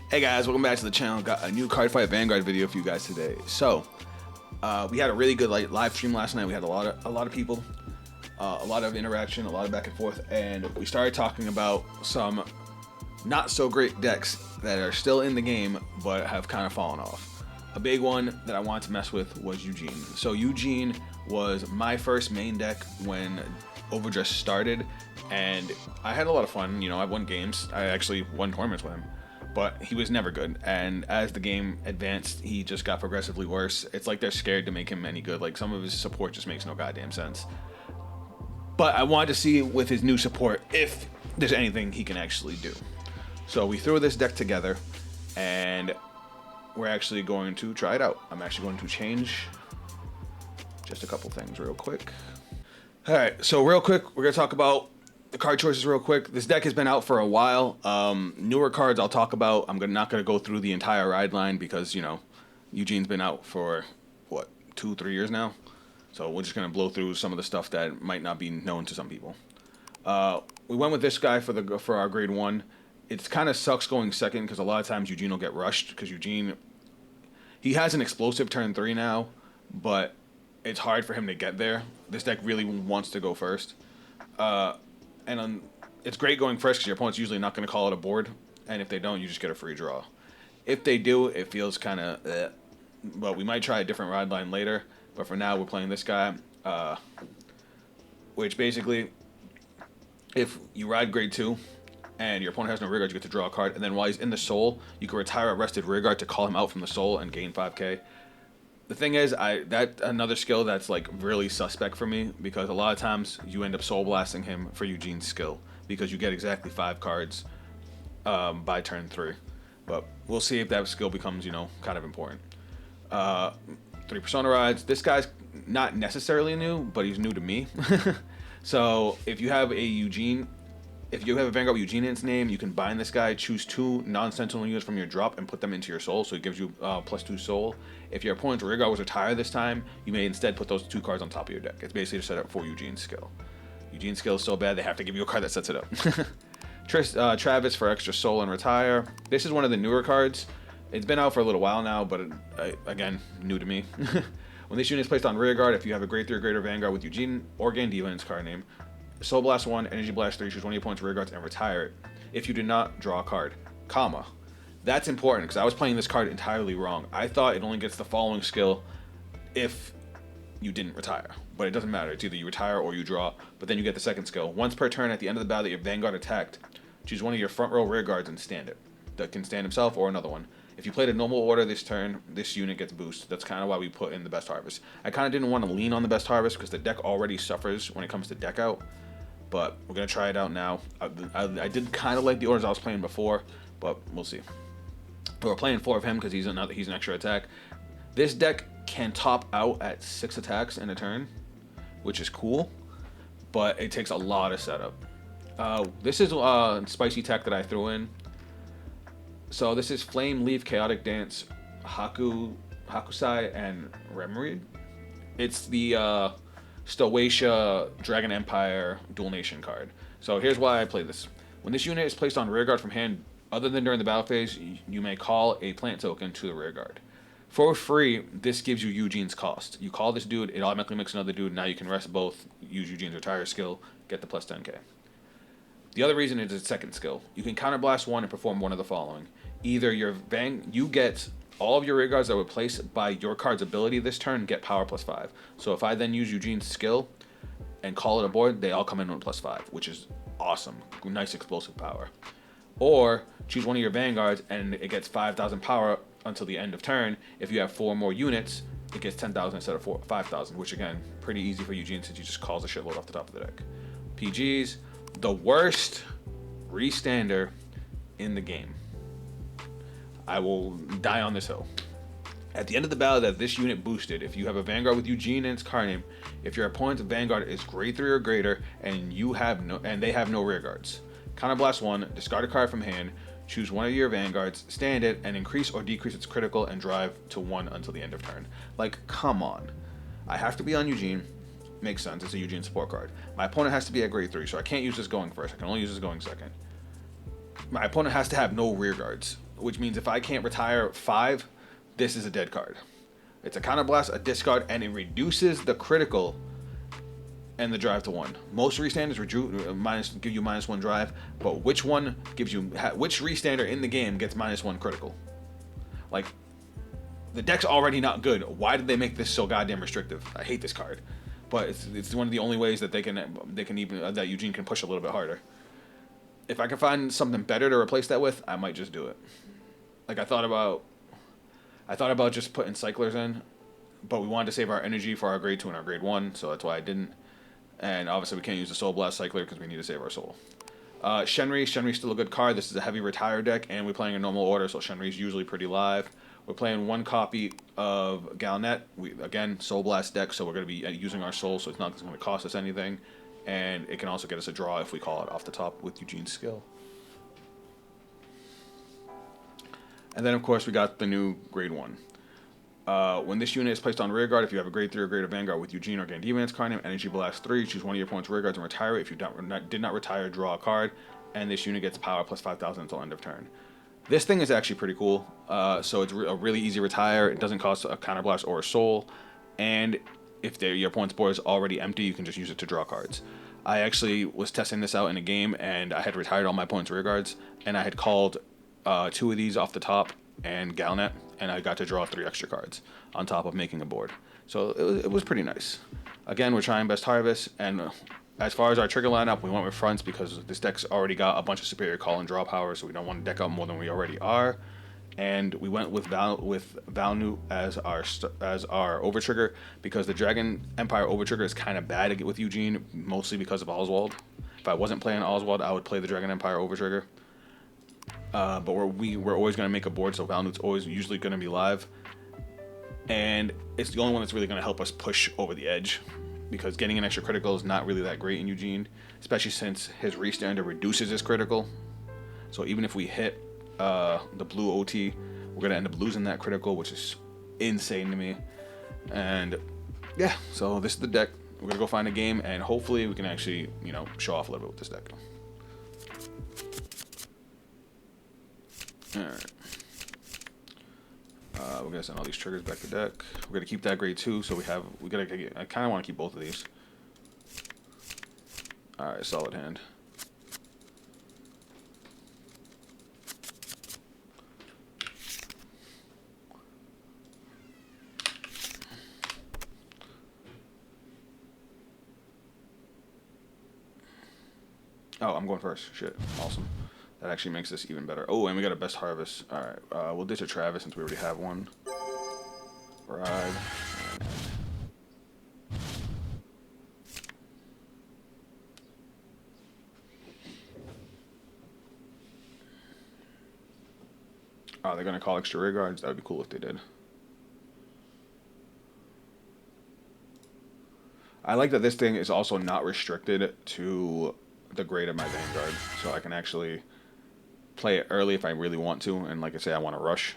Hey guys, welcome back to the channel. Got a new Cardfight Vanguard video for you guys today. So, we had a really good live stream last night. We had a lot of people, a lot of interaction, a lot of back and forth, and we started talking about some not so great decks that are still in the game but have kind of fallen off. A big one that I wanted to mess with was Eugene. So Eugene was my first main deck when Overdress started, and I had a lot of fun. You know, I won games. I actually won tournaments with him. But he was never good, and as the game advanced, he just got progressively worse. It's like they're scared to make him any good. Like, some of his support just makes no goddamn sense. But I wanted to see with his new support if there's anything he can actually do. So we threw this deck together, and we're actually going to try it out. I'm actually going to change just a couple things real quick. Alright, so real quick, we're going to talk about the card choices real quick. This deck has been out for a while. Newer cards I'll talk about. I'm not going to go through the entire ride line because, you know, Eugene's been out for, what, 2-3 years now? So we're just going to blow through some of the stuff that might not be known to some people. We went with this guy for our grade 1. It kind of sucks going second because a lot of times Eugene will get rushed because Eugene, he has an explosive turn 3 now, but it's hard for him to get there. This deck really wants to go first. It's great going first because your opponent's usually not going to call it a board, and if they don't, you just get a free draw. If they do, it feels kind of but we might try a different ride line later, but for now we're playing this guy, which basically, if you ride grade 2 and your opponent has no rear guard, you get to draw a card, and then while he's in the soul, you can retire a rested rear guard to call him out from the soul and gain 5k. The thing is, that's another skill that's like really suspect for me because a lot of times you end up soul blasting him for Eugene's skill because you get exactly 5 cards by turn 3. But we'll see if that skill becomes, you know, kind of important. 3 Persona rides. This guy's not necessarily new, but he's new to me. So if you have a Eugene, if you have a Vanguard with Eugene in its name, you can bind this guy, choose 2 non-sentinel units from your drop, and put them into your soul, so it gives you +2 soul. If your opponent's rear guard was retired this time, you may instead put those 2 cards on top of your deck. It's basically set up for Eugene's skill. Eugene's skill is so bad, they have to give you a card that sets it up. Travis for extra soul and retire. This is one of the newer cards. It's been out for a little while now, but again, new to me. When this unit is placed on rear guard, if you have a grade 3 or greater Vanguard with Eugene or Divinez in its card name, Soul Blast 1, Energy Blast 3, choose one of your opponent's rear guards and retire it. If you do not, draw a card, comma. That's important because I was playing this card entirely wrong. I thought it only gets the following skill if you didn't retire, but it doesn't matter. It's either you retire or you draw, but then you get the second skill. Once per turn at the end of the battle that your Vanguard attacked, choose one of your front row rear guards and stand it. That can stand himself or another one. If you played a normal order this turn, this unit gets boosted. That's kind of why we put in the best harvest. I kind of didn't want to lean on the best harvest because the deck already suffers when it comes to deck out. But we're going to try it out now. I did kind of like the orders I was playing before, but we'll see. We're playing 4 of him because he's an extra attack. This deck can top out at 6 attacks in a turn, which is cool, but it takes a lot of setup. This is spicy tech that I threw in. So this is Flame, Leaf, Chaotic Dance, Hakusai, and Remory. It's the Stoatia Dragon Empire Dual Nation card. So here's why I play this. When this unit is placed on rear guard from hand, other than during the battle phase, you may call a plant token to the rear guard. For free, this gives you Eugene's cost. You call this dude, it automatically makes another dude. Now you can rest both, use Eugene's retire skill, get the plus 10k. The other reason is its second skill. You can counterblast 1 and perform one of the following. Either you get all of your rear guards that were placed by your card's ability this turn get power +5. So if I then use Eugene's skill and call it a board, they all come in with +5, which is awesome. Nice explosive power. Or choose one of your Vanguards and it gets 5,000 power until the end of turn. If you have 4 more units, it gets 10,000 instead of 5,000, which again, pretty easy for Eugene since he just calls a shitload off the top of the deck. PGs, the worst restander in the game. I will die on this hill. At the end of the battle that this unit boosted, if you have a Vanguard with Eugene in its card name, if your opponent's Vanguard is grade 3 or greater and they have no rear guards, counterblast 1, discard a card from hand, choose one of your Vanguards, stand it, and increase or decrease its critical and drive to 1 until the end of turn. Like, come on. I have to be on Eugene. Makes sense, it's a Eugene support card. My opponent has to be at grade 3, so I can't use this going first. I can only use this going second. My opponent has to have no rear guards. which means if I can't retire 5, this is a dead card. It's a counterblast, a discard, and it reduces the critical and the drive to 1. Most restanders give you -1 drive, but which one gives you which restander in the game gets -1 critical? Like, the deck's already not good. Why did they make this so goddamn restrictive? I hate this card, but it's one of the only ways that they can even that Eugene can push a little bit harder. If I can find something better to replace that with, I might just do it. Like, I thought about just putting cyclers in, but we wanted to save our energy for our grade 2 and our grade 1, so that's why I didn't. And obviously we can't use the Soul Blast cycler because we need to save our soul. Shenri's still a good card. This is a heavy retire deck, and we're playing in normal order, so Shenri's usually pretty live. We're playing 1 copy of Galnet. Again, Soul Blast deck, so we're going to be using our soul, so it's not going to cost us anything. And it can also get us a draw if we call it off the top with Eugene's skill. And then, of course, we got the new grade 1. When this unit is placed on rear guard, if you have a grade 3 or greater Vanguard with Eugene or Divinez card name, Energy Blast 3, choose one of your opponent's rear guards and retire it. If you did not retire, draw a card, and this unit gets power plus 5,000 until end of turn. This thing is actually pretty cool. So it's a really easy retire. It doesn't cost a counterblast or a soul, and if your opponent's board is already empty, you can just use it to draw cards. I actually was testing this out in a game, and I had retired all my opponent's rear guards, and I had called 2 of these off the top and Galnet, and I got to draw 3 extra cards on top of making a board. So it was pretty nice. Again, we're trying Best Harvest, and as far as our trigger lineup, we went with fronts because this deck's already got a bunch of superior call and draw power, so we don't want to deck out more than we already are. And we went with Valnu as our overtrigger because the Dragon Empire overtrigger is kind of bad to get with Eugene, mostly because of Oswald. If I wasn't playing Oswald, I would play the Dragon Empire overtrigger. But we're always going to make a board, so Valnu's always usually going to be live. And it's the only one that's really going to help us push over the edge, because getting an extra critical is not really that great in Eugene, especially since his restander reduces his critical. So even if we hit the blue OT, we're going to end up losing that critical, which is insane to me. And yeah, so this is the deck. We're going to go find a game, and hopefully we can actually, show off a little bit with this deck. Alright. We're gonna send all these triggers back to deck. We're gonna keep that grade 2, so I kind of want to keep both of these. Alright, solid hand. Oh, I'm going first. Shit. Awesome. That actually makes this even better. Oh, and we got a Best Harvest. Alright, we'll ditch a Travis since we already have one. Ride. Oh, they're gonna call extra rear guards? That would be cool if they did. I like that this thing is also not restricted to the grade of my Vanguard, so I can actually play it early if I really want to, and like I say, I want to rush.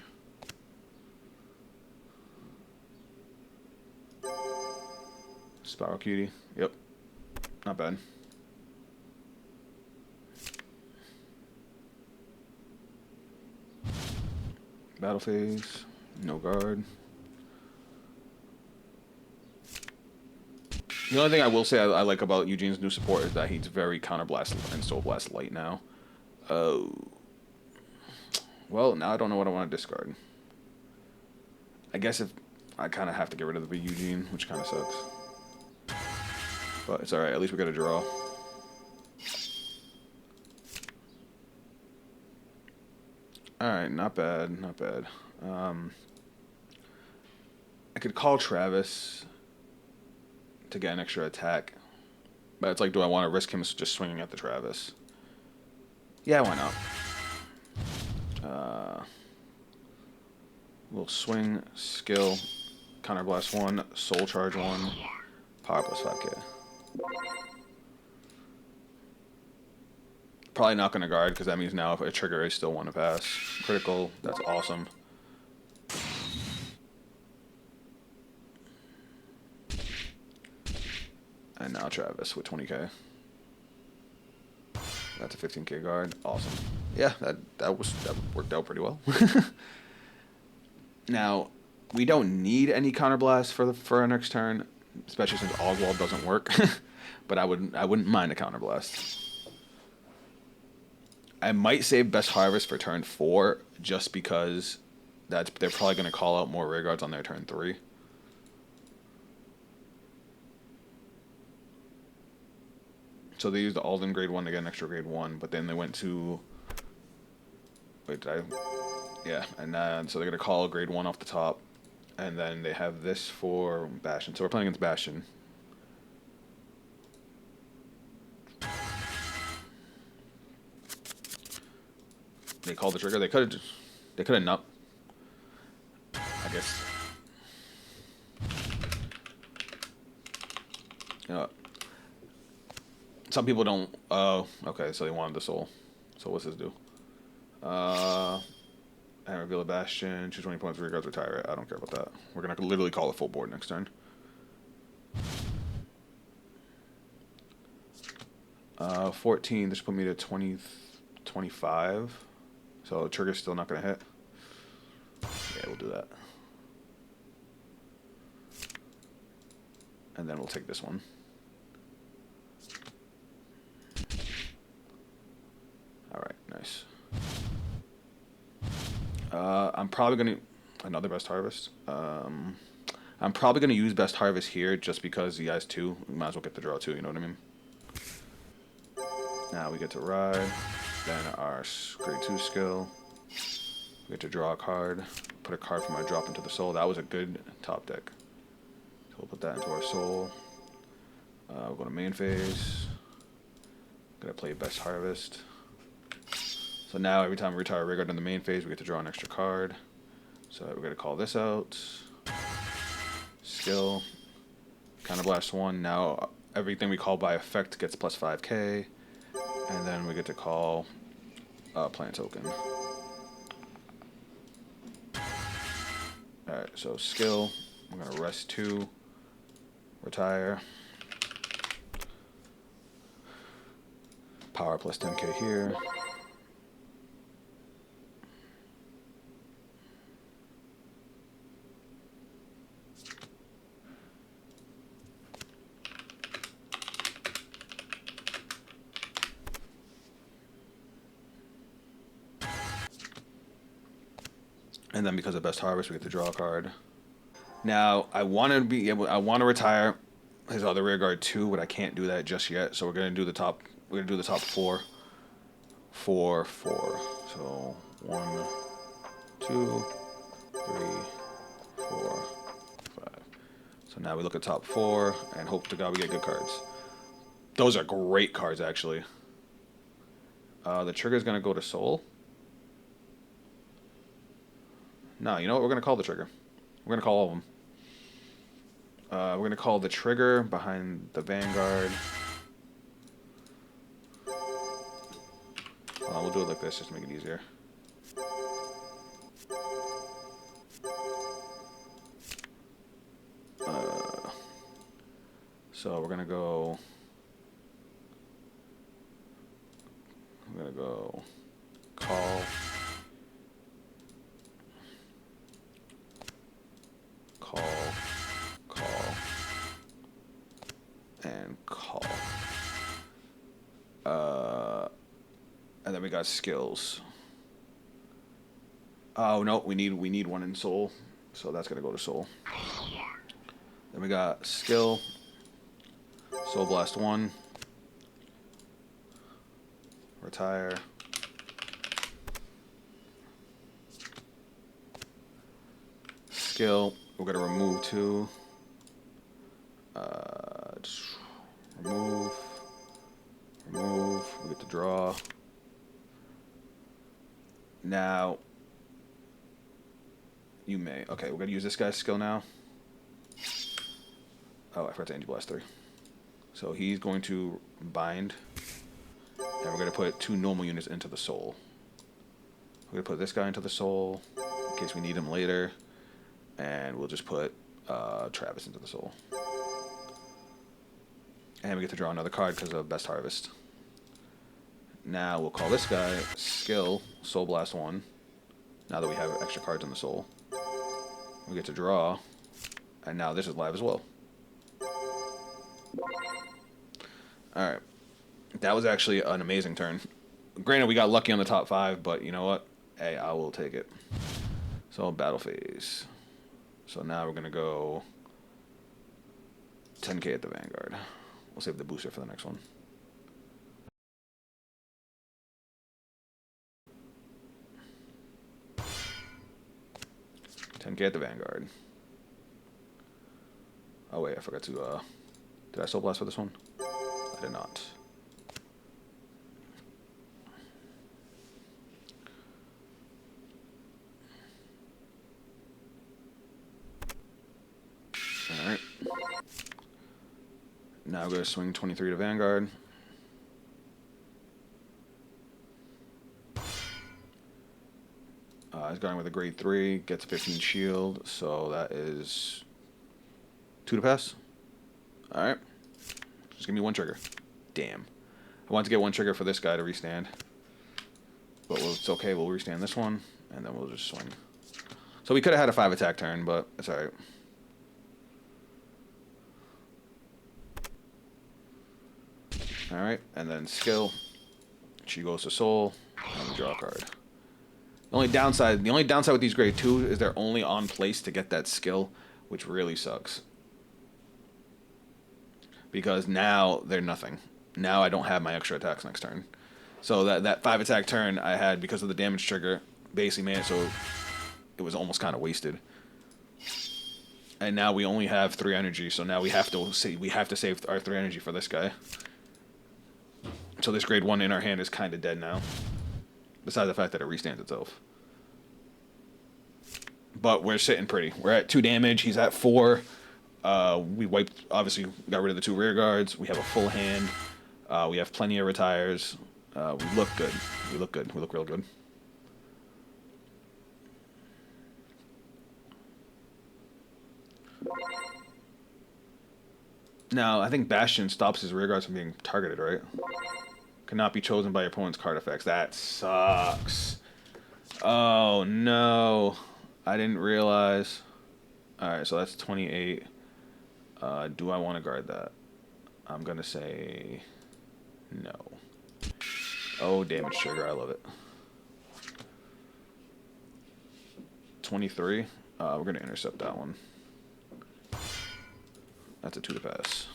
Spiral Cutie, yep, not bad. Battle phase, no guard. The only thing I will say I like about Eugene's new support is that he's very Counterblast and Soul Blast light now. Well, now I don't know what I want to discard. I guess if I kind of have to get rid of the Eugene, which kind of sucks. But it's alright, at least we got a draw. Alright, not bad, not bad. I could call Travis to get an extra attack. But it's like, do I want to risk him just swinging at the Travis? Yeah, why not? Little swing, skill, counterblast 1, soul charge 1, power plus 5k. Probably not going to guard, because that means now if a trigger is still 1 to pass. Critical, that's awesome. And now Travis with 20k. That's a 15k guard. Awesome. Yeah, that worked out pretty well. Now, we don't need any counterblast for our next turn, especially since Oswald doesn't work. But I wouldn't mind a counterblast. I might save Best Harvest for turn 4 just because they're probably going to call out more rear guards on their turn 3. So they used the Alden grade 1 to get an extra grade 1, but then they went to... Wait, yeah, and so they're going to call grade 1 off the top, and then they have this for Bastion. So we're playing against Bastion. They called the trigger. They could have not. I guess. Some people don't. Oh, okay. So they wanted the soul. So what's this do? And reveal a Bastion. Choose 20 points. Rear guards. Retire it. I don't care about that. We're gonna literally call a full board next turn. 14. This put me to 25. So trigger's still not gonna hit. Yeah, we'll do that. And then we'll take this one. Alright, nice. I'm probably gonna... Another Best Harvest. I'm probably gonna use Best Harvest here just because he has 2. We might as well get the draw 2, you know what I mean? Now we get to ride. Then our grade 2 skill. We get to draw a card. Put a card from our drop into the soul. That was a good top deck. So we'll put that into our soul. We'll go to main phase. Gonna play Best Harvest. So now every time we retire a rear guard in the main phase, we get to draw an extra card. So we're gonna call this out. Skill. Counterblast 1. Now everything we call by effect gets plus 5k. And then we get to call plant token. Alright, so skill. I'm gonna rest 2. Retire. Power plus 10k here. And then because of Best Harvest, we get to draw a card. Now, I want to retire his other rear guard too, but I can't do that just yet. So we're gonna do the top. We're gonna do the top 4. 4, 4. So 1, 2, 3, 4, 5. So now we look at top 4 and hope to God we get good cards. Those are great cards, actually. The trigger is gonna go to Soul. No, you know what? We're gonna call the trigger. We're gonna call all of them. We're gonna call the trigger behind the Vanguard. We'll do it like this just to make it easier. So we're gonna go. I'm gonna go call. And call. And then we got skills. Oh no, we need one in soul, so that's gonna go to soul. Then we got skill. Soul Blast 1. Retire. Skill. We're gonna remove 2. Just remove. We get to draw. Now, you may. Okay, we're gonna use this guy's skill now. Oh, I forgot to Anti-Blast 3. So he's going to bind, and we're gonna put 2 normal units into the soul. We're gonna put this guy into the soul in case we need him later, and we'll just put Travis into the soul. And we get to draw another card because of Best Harvest. Now we'll call this guy skill, Soul Blast 1. Now that we have extra cards in the soul. We get to draw. And now this is live as well. Alright. That was actually an amazing turn. Granted, we got lucky on the top 5, but you know what? Hey, I will take it. So, battle phase. So now we're going to go 10k at the Vanguard. We'll save the booster for the next one. $10k at the Vanguard. Oh wait, I forgot to, did I Soul Blast for this one? I did not. Alright. Now I'm going to swing 23 to Vanguard. He's going with a grade 3, gets 15 shield, so that is 2 to pass. Alright. Just give me 1 trigger. Damn. I want to get 1 trigger for this guy to restand. But it's okay, we'll restand this one, and then we'll just swing. So we could have had a 5 attack turn, but it's alright. Alright, and then skill. She goes to soul, and we draw a card. The only downside with these grade 2 is they're only on place to get that skill, which really sucks. Because now they're nothing. Now I don't have my extra attacks next turn. So that 5 attack turn I had because of the damage trigger basically made it so it was almost kind of wasted. And now we only have 3 energy, so now we have to save our 3 energy for this guy. So this grade 1 in our hand is kind of dead now. Besides the fact that it restands itself. But we're sitting pretty. We're at 2 damage. He's at 4. We wiped, obviously, got rid of the 2 rear guards. We have a full hand. We have plenty of retires. We look good. We look good. We look real good. Now, I think Bastion stops his rear guards from being targeted, right? Cannot be chosen by your opponent's card effects. That sucks. Oh, no. I didn't realize. Alright, so that's 28. Do I want to guard that? I'm going to say no. Oh, damage trigger. I love it. 23. We're going to intercept that one. That's a 2 to pass.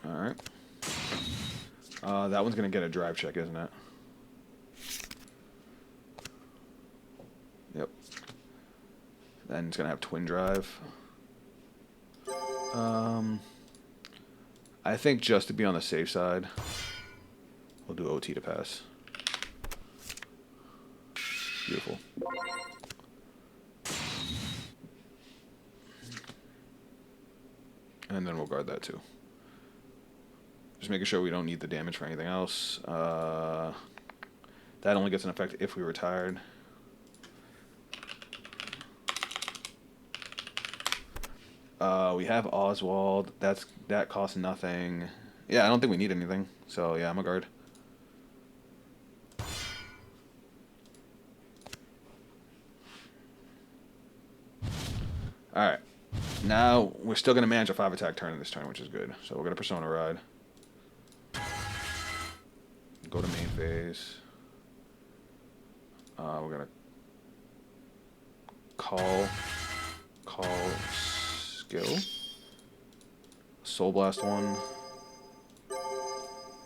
Alright. That one's going to get a drive check, isn't it? Yep. Then it's going to have twin drive. I think just to be on the safe side, we'll do OT to pass. Beautiful. And then we'll guard that too. Just making sure we don't need the damage for anything else. That only gets an effect if we retired. We have Oswald. That costs nothing. Yeah, I don't think we need anything. So yeah, I'm a guard. Alright. Now we're still gonna manage a 5 attack turn in this turn, which is good. So we're gonna Persona Ride. Go to main phase. We're gonna call skill. Soul Blast 1.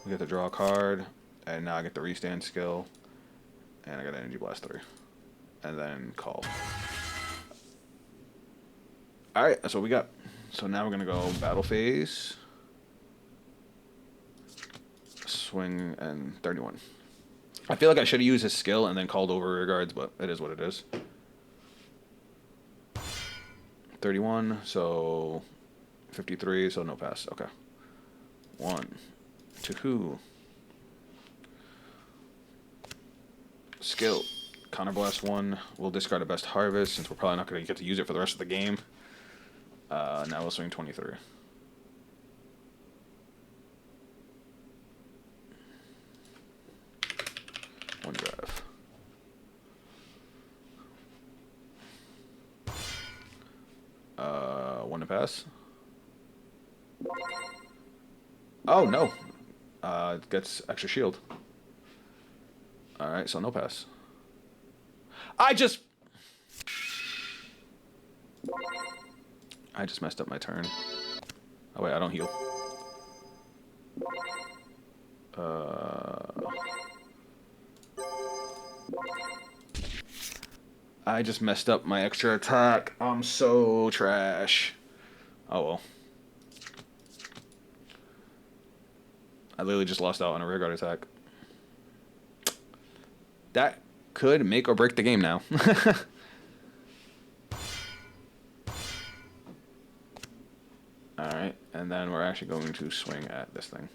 We get to draw a card, and now I get the restand skill, and I got Energy Blast 3, and then call. All right, that's what we got. So now we're gonna go battle phase. Swing and 31. I feel like I should have used his skill and then called over rear guards, but it is what it is. 31, so 53, so no pass. Okay. 1, 2, skill, Counterblast 1. We'll discard a Best Harvest since we're probably not going to get to use it for the rest of the game. Now we'll swing 23. One drive. One to pass. Oh, no. It gets extra shield. Alright, so no pass. I just messed up my turn. Oh, wait, I don't heal. I just messed up my extra attack. I'm so trash. Oh, well. I literally just lost out on a rearguard attack. That could make or break the game now. Alright, and then we're actually going to swing at this thing.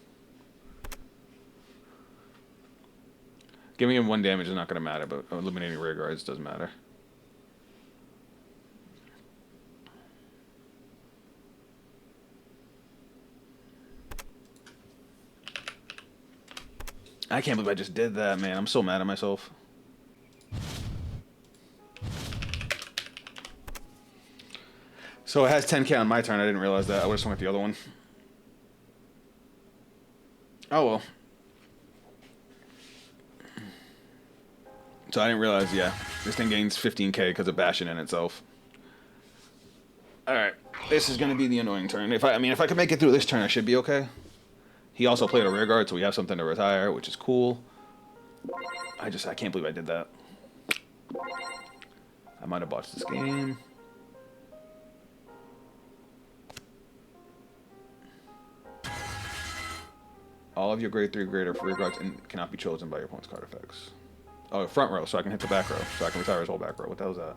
Giving him 1 damage is not going to matter, but eliminating rear guards does matter. I can't believe I just did that, man. I'm so mad at myself. So it has 10k on my turn. I didn't realize that. I would have swung at the other one. Oh, well. So I didn't realize, yeah. This thing gains 15k because of Bastion in itself. Alright. This is going to be the annoying turn. If I can make it through this turn, I should be okay. He also played a rear guard, so we have something to retire, which is cool. I can't believe I did that. I might have botched this game. All of your grade 3 greater rear guards cannot be chosen by your opponent's card effects. Oh, front row, so I can hit the back row. So I can retire his whole back row. What the hell is that?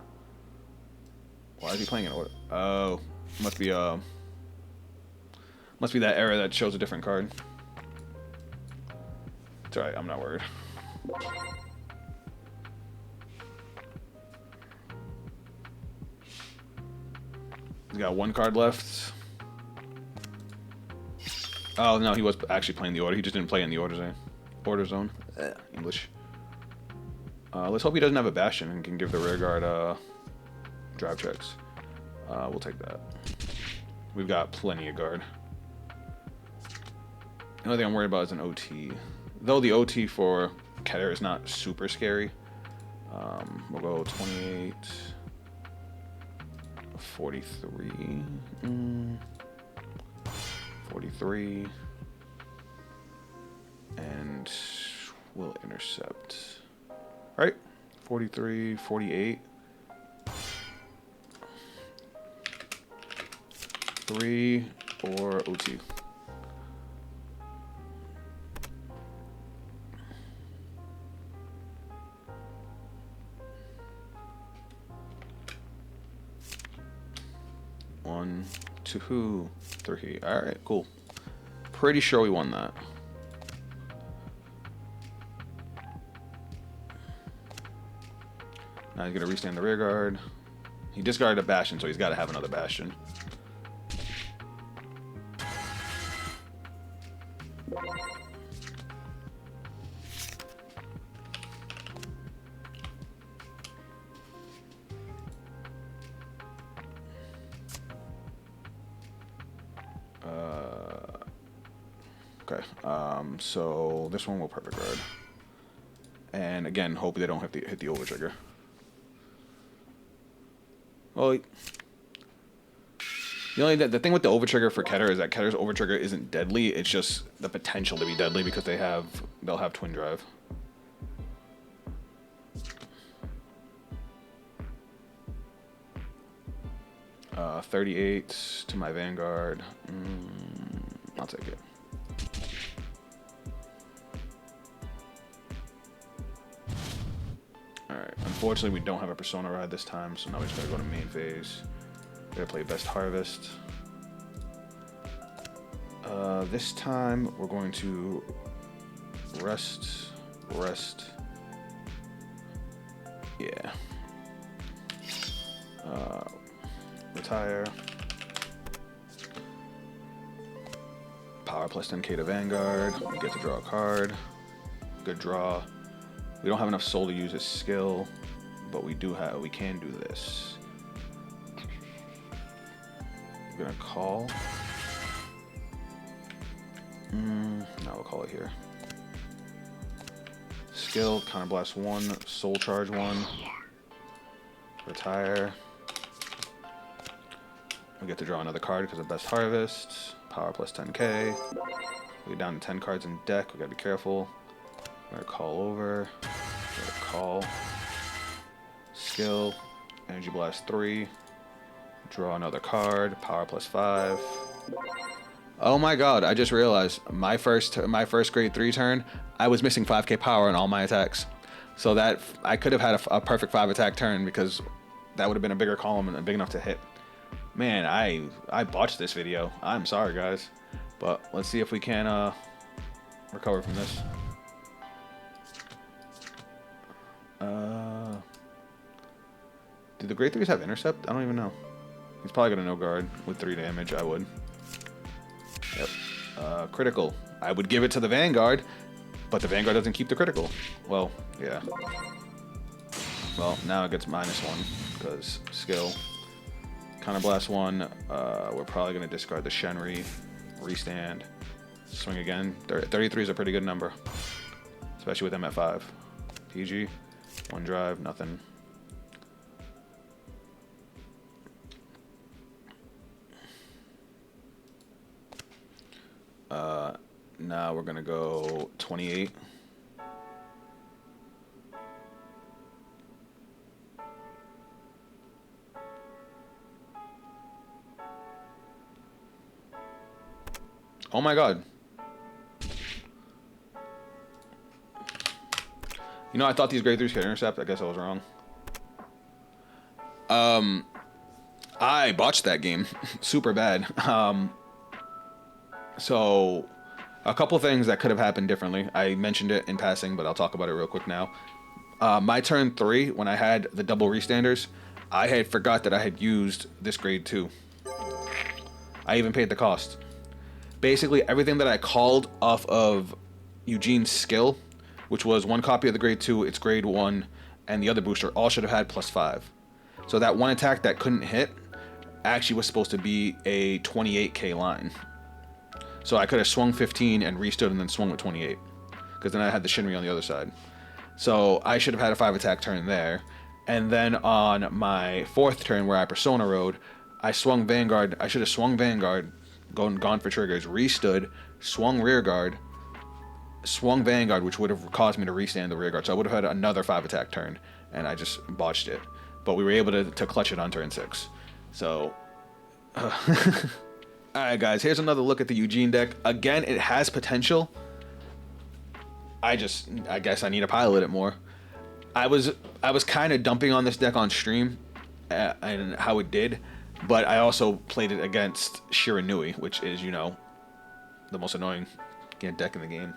Why is he playing in order? Oh, must be that error that shows a different card. It's alright, I'm not worried. He's got 1 card left. Oh, no, he was actually playing the order. He just didn't play in the order zone. English. Let's hope he doesn't have a Bastion and can give the rear guard drive checks. We'll take that. We've got plenty of guard. The only thing I'm worried about is an OT. Though the OT for Keter is not super scary. We'll go 28, 43, 43, and we'll intercept. All right, 43, 48, 3, or OT. One, 2, 3. All right, cool. Pretty sure we won that. Now he's gonna restand the rear guard. He discarded a Bastion, so he's got to have another Bastion. Okay, so this one will perfect guard. And again, hope they don't have to hit the over trigger. Well, the thing with the over trigger for Keter is that Ketter's over trigger isn't deadly. It's just the potential to be deadly because they'll have twin drive. Uh, 38 to my Vanguard. I'll take it. Alright, unfortunately we don't have a Persona ride this time, so now we just gotta go to main phase. We gotta play Best Harvest. This time we're going to rest. Yeah. Retire. Power plus 10k to Vanguard. We get to draw a card. Good draw. We don't have enough soul to use his skill, but we can do this. We're gonna call. No, we'll call it here. Skill, counterblast 1, soul charge 1. Retire. We get to draw another card because of Best Harvest. Power plus 10k. We get down to 10 cards in deck. We gotta be careful. We're gonna call over. We're gonna call. Skill. Energy blast 3. Draw another card. Power plus 5. Oh my god! I just realized my first grade 3 turn, I was missing 5k power in all my attacks. So that I could have had a perfect 5 attack turn because that would have been a bigger column and big enough to hit. Man, I botched this video. I'm sorry, guys. But let's see if we can recover from this. Do the grade 3s have intercept? I don't even know. He's probably gonna no guard with 3 damage. I would. Yep. Critical. I would give it to the Vanguard, but the Vanguard doesn't keep the critical. Well, yeah. Well, now it gets -1 because skill. Counterblast 1. We're probably going to discard the Shenri. Restand. Swing again. 33 is a pretty good number, especially with them at 5. PG. 1 drive. Nothing. Now we're going to go 28. Oh my god. You know, I thought these grade 3s could intercept. I guess I was wrong. I botched that game super bad. So a couple things that could have happened differently. I mentioned it in passing, but I'll talk about it real quick now. My turn 3, when I had the double restanders, I had forgot that I had used this grade 2. I even paid the cost. Basically, everything that I called off of Eugene's skill, which was 1 copy of the grade 2, its grade 1, and the other booster, all should have had +5. So that one attack that couldn't hit actually was supposed to be a 28k line. So I could have swung 15 and restood and then swung with 28. Because then I had the Shinri on the other side. So I should have had a 5 attack turn there. And then on my 4th turn where I Persona Road, I swung Vanguard. I should have swung Vanguard, gone for triggers, restood, swung Rearguard, swung Vanguard, which would have caused me to restand the Rearguard. So I would have had another 5 attack turn, and I just botched it. But we were able to clutch it on turn 6. So... Alright guys, here's another look at the Eugene deck. Again, it has potential. I guess I need to pilot it more. I was kind of dumping on this deck on stream and how it did, but I also played it against Shiranui, which is, you know, the most annoying deck in the game.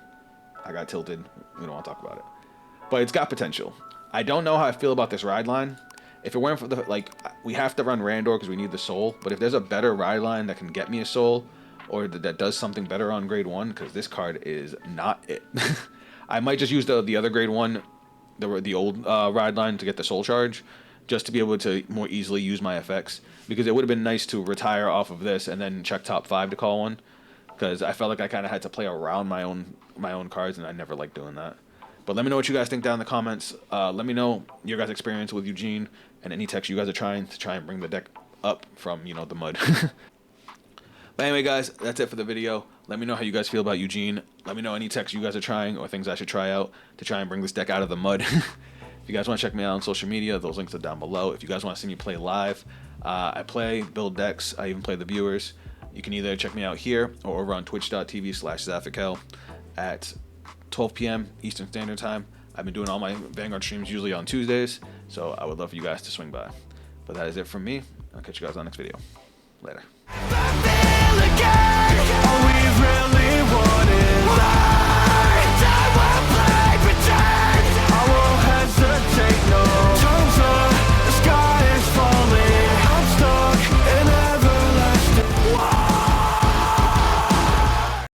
I got tilted. We don't want to talk about it. But it's got potential. I don't know how I feel about this ride line. If it weren't for the, like, we have to run Randor because we need the soul, but if there's a better ride line that can get me a soul, or that does something better on grade 1, because this card is not it. I might just use the other grade 1, the old ride line to get the soul charge, just to be able to more easily use my effects, because it would have been nice to retire off of this and then check top 5 to call one, because I felt like I kind of had to play around my own cards, and I never liked doing that. But let me know what you guys think down in the comments. Let me know your guys' experience with Eugene and any techs you guys are trying and bring the deck up from, you know, the mud. But anyway, guys, that's it for the video. Let me know how you guys feel about Eugene. Let me know any techs you guys are trying or things I should try out to try and bring this deck out of the mud. If you guys want to check me out on social media, those links are down below. If you guys want to see me play live, I build decks. I even play the viewers. You can either check me out here or over on twitch.tv/Zafikel at 12 p.m. Eastern Standard Time. I've been doing all my Vanguard streams usually on Tuesdays, so I would love for you guys to swing by. But that is it from me. I'll catch you guys on the next video. Later.